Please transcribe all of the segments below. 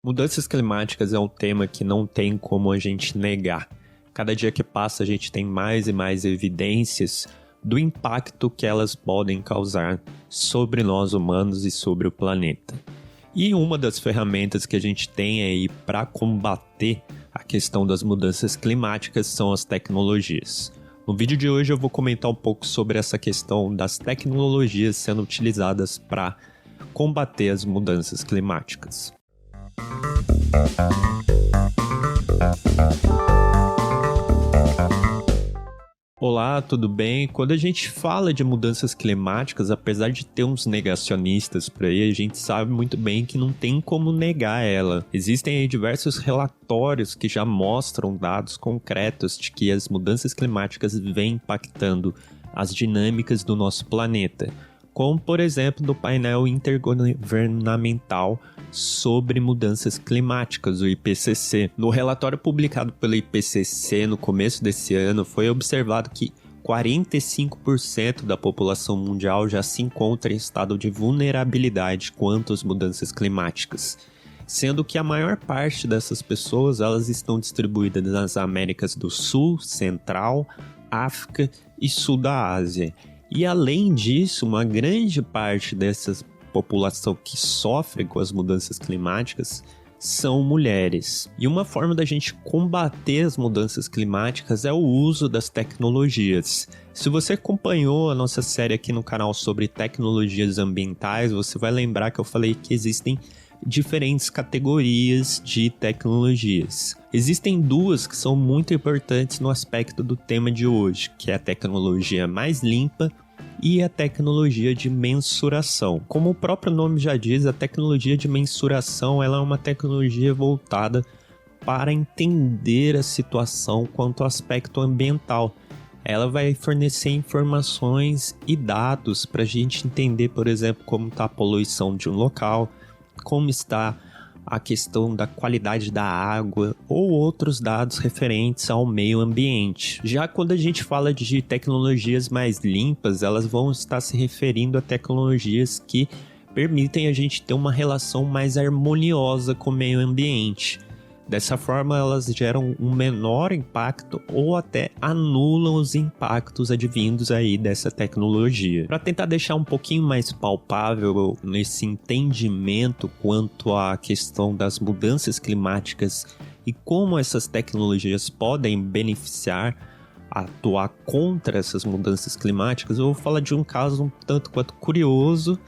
Mudanças climáticas é um tema que não tem como a gente negar. Cada dia que passa a gente tem mais e mais evidências do impacto que elas podem causar sobre nós humanos e sobre o planeta. E uma das ferramentas que a gente tem aí para combater a questão das mudanças climáticas são as tecnologias. No vídeo de hoje eu vou comentar um pouco sobre essa questão das tecnologias sendo utilizadas para combater as mudanças climáticas. Olá, tudo bem? Quando a gente fala de mudanças climáticas, apesar de ter uns negacionistas por aí, a gente sabe muito bem que não tem como negar ela. Existem aí diversos relatórios que já mostram dados concretos de que as mudanças climáticas vêm impactando as dinâmicas do nosso planeta, como por exemplo do painel intergovernamental sobre mudanças climáticas, o IPCC. No relatório publicado pelo IPCC no começo desse ano, foi observado que 45% da população mundial já se encontra em estado de vulnerabilidade quanto às mudanças climáticas, sendo que a maior parte dessas pessoas elas estão distribuídas nas Américas do Sul, Central, África e Sul da Ásia. E além disso, uma grande parte dessas população que sofre com as mudanças climáticas são mulheres. E uma forma da gente combater as mudanças climáticas é o uso das tecnologias. Se você acompanhou a nossa série aqui no canal sobre tecnologias ambientais, você vai lembrar que eu falei que existem diferentes categorias de tecnologias. Existem duas que são muito importantes no aspecto do tema de hoje, que é a tecnologia mais limpa e a tecnologia de mensuração. Como o próprio nome já diz, a tecnologia de mensuração ela é uma tecnologia voltada para entender a situação quanto ao aspecto ambiental. Ela vai fornecer informações e dados para a gente entender, por exemplo, como está a poluição de um local, como está a questão da qualidade da água ou outros dados referentes ao meio ambiente. Já quando a gente fala de tecnologias mais limpas, elas vão estar se referindo a tecnologias que permitem a gente ter uma relação mais harmoniosa com o meio ambiente. Dessa forma, elas geram um menor impacto ou até anulam os impactos advindos aí dessa tecnologia. Para tentar deixar um pouquinho mais palpável nesse entendimento quanto à questão das mudanças climáticas e como essas tecnologias podem beneficiar, atuar contra essas mudanças climáticas, eu vou falar de um caso um tanto quanto curioso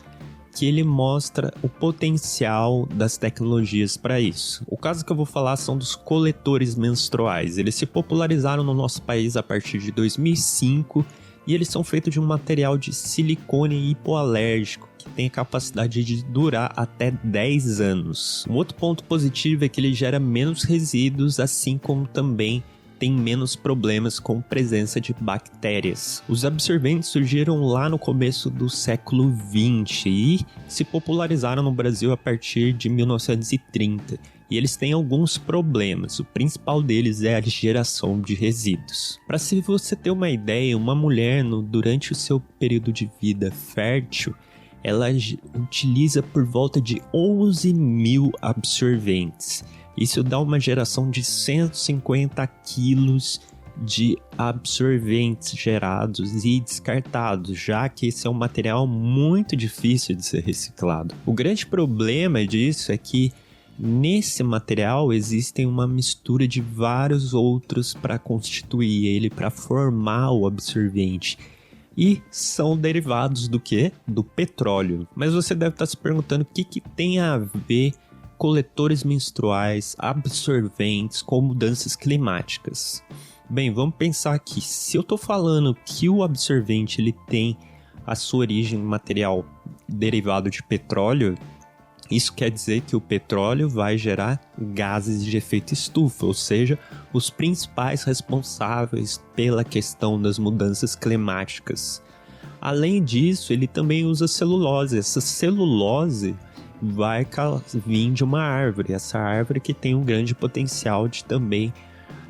que ele mostra o potencial das tecnologias para isso. O caso que eu vou falar são dos coletores menstruais. Eles se popularizaram no nosso país a partir de 2005 e eles são feitos de um material de silicone hipoalérgico que tem a capacidade de durar até 10 anos. Um outro ponto positivo é que ele gera menos resíduos, assim como também tem menos problemas com presença de bactérias. Os absorventes surgiram lá no começo do século XX e se popularizaram no Brasil a partir de 1930. E eles têm alguns problemas, o principal deles é a geração de resíduos. Para se você ter uma ideia, uma mulher durante o seu período de vida fértil, ela utiliza por volta de 11 mil absorventes. Isso dá uma geração de 150 quilos de absorventes gerados e descartados, já que esse é um material muito difícil de ser reciclado. O grande problema disso é que nesse material existem uma mistura de vários outros para constituir ele, para formar o absorvente. E são derivados do quê? Do petróleo. Mas você deve estar se perguntando o que tem a ver coletores menstruais, absorventes com mudanças climáticas. Bem, vamos pensar aqui. Se eu estou falando que o absorvente ele tem a sua origem em material derivado de petróleo, isso quer dizer que o petróleo vai gerar gases de efeito estufa, ou seja, os principais responsáveis pela questão das mudanças climáticas. Além disso, ele também usa celulose. Essa celulose vai vir de uma árvore, essa árvore que tem um grande potencial de também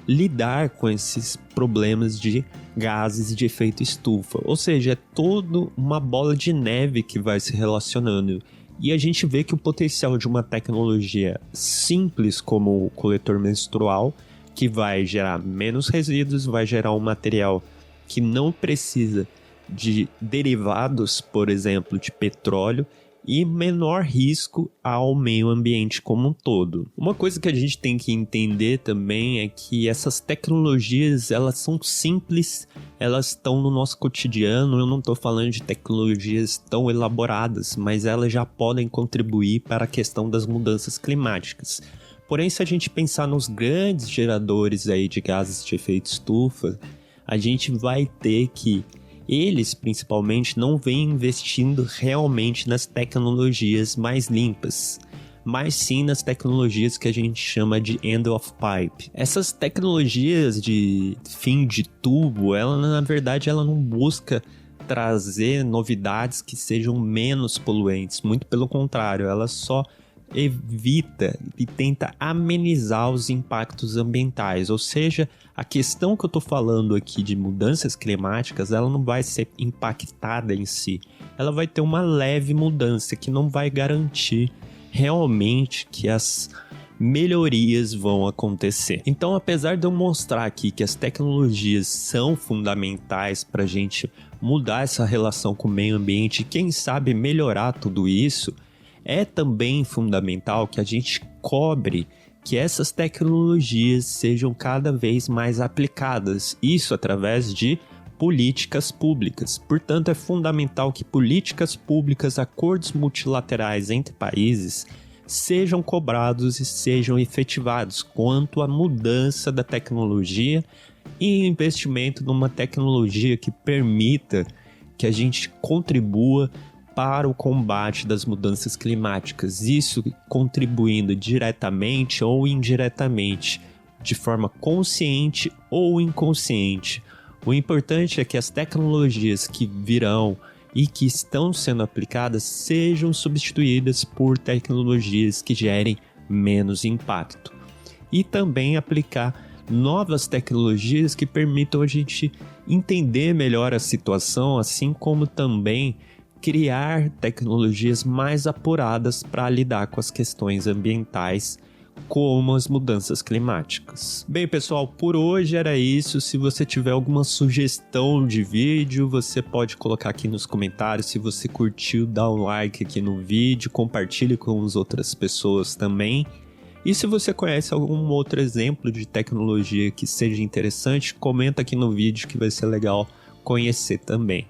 lidar com esses problemas de gases de efeito estufa. Ou seja, é toda uma bola de neve que vai se relacionando. E a gente vê que o potencial de uma tecnologia simples como o coletor menstrual, que vai gerar menos resíduos, vai gerar um material que não precisa de derivados, por exemplo, de petróleo, e menor risco ao meio ambiente como um todo. Uma coisa que a gente tem que entender também é que essas tecnologias, elas são simples, elas estão no nosso cotidiano. Eu não estou falando de tecnologias tão elaboradas, mas elas já podem contribuir para a questão das mudanças climáticas. Porém, se a gente pensar nos grandes geradores aí de gases de efeito estufa, a gente vai ter que eles, principalmente, não vêm investindo realmente nas tecnologias mais limpas, mas sim nas tecnologias que a gente chama de end of pipe. Essas tecnologias de fim de tubo, na verdade, ela não busca trazer novidades que sejam menos poluentes, muito pelo contrário, ela só evita e tenta amenizar os impactos ambientais, ou seja, a questão que eu estou falando aqui de mudanças climáticas, ela não vai ser impactada em si, ela vai ter uma leve mudança que não vai garantir realmente que as melhorias vão acontecer. Então, apesar de eu mostrar aqui que as tecnologias são fundamentais para a gente mudar essa relação com o meio ambiente e quem sabe melhorar tudo isso, é também fundamental que a gente cobre que essas tecnologias sejam cada vez mais aplicadas, isso através de políticas públicas. Portanto, é fundamental que políticas públicas, acordos multilaterais entre países, sejam cobrados e sejam efetivados quanto à mudança da tecnologia e investimento numa tecnologia que permita que a gente contribua para o combate das mudanças climáticas, isso contribuindo diretamente ou indiretamente, de forma consciente ou inconsciente. O importante é que as tecnologias que virão e que estão sendo aplicadas sejam substituídas por tecnologias que gerem menos impacto. E também aplicar novas tecnologias que permitam a gente entender melhor a situação, assim como também criar tecnologias mais apuradas para lidar com as questões ambientais, como as mudanças climáticas. Bem, pessoal, por hoje era isso. Se você tiver alguma sugestão de vídeo, você pode colocar aqui nos comentários. Se você curtiu, dá um like aqui no vídeo, compartilhe com as outras pessoas também. E se você conhece algum outro exemplo de tecnologia que seja interessante, comenta aqui no vídeo que vai ser legal conhecer também.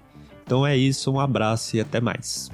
Então é isso, um abraço e até mais.